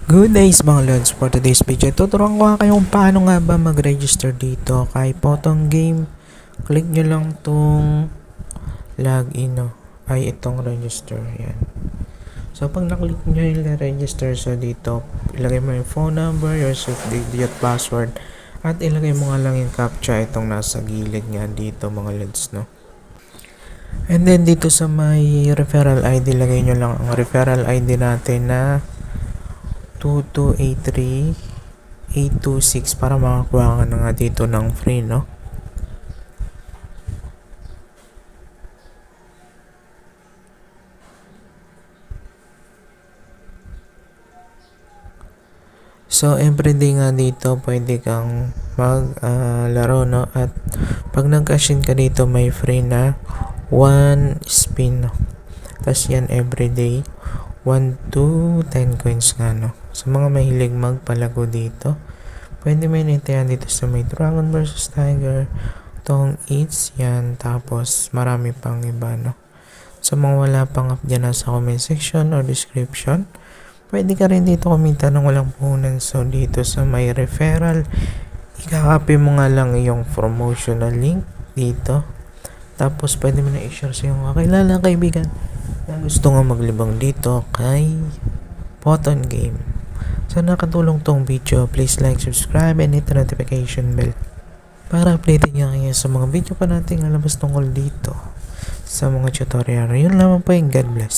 Good days mga lods, for today's video tuturuan ko nga kayo kung paano nga ba mag-register dito kay Photon Game. Click nyo lang tong login ay itong register, yan. So pag naklik nyo yung register, so dito ilagay mo yung phone number, your six-digit password, at ilagay mo nga lang yung captcha itong nasa gilid nga dito mga lods, no. And then dito sa may referral ID, lagay nyo lang ang referral ID natin na 2283826 para makakuha ka na nga dito ng free, no? So everyday nga dito pwede kang maglaro, no? At pag nag-cash in ka dito may free na 1 spin, no? Tapos yan everyday 1 to 10 coins nga, no? Sa mga mahilig magpalago dito, pwede may naitayan dito sa may Dragon vs Tiger, Tong Eats, yan. Tapos marami pang iba, no? Sa mga wala pang app dyan, nasa comment section or description. Pwede ka rin dito kumita ng walang puhunan. So dito sa may referral, ikakopy mo nga lang yung promotional link dito. Tapos pwede mo na i-share sa iyong kakilala, kaibigan na gusto nga maglibang dito kay Photon Game. So nakatulong tong video, please like, subscribe, and hit the notification bell para updated nga kayo sa mga video pa nating lalabas tungkol dito sa mga tutorial. Yun lamang po, yung God bless.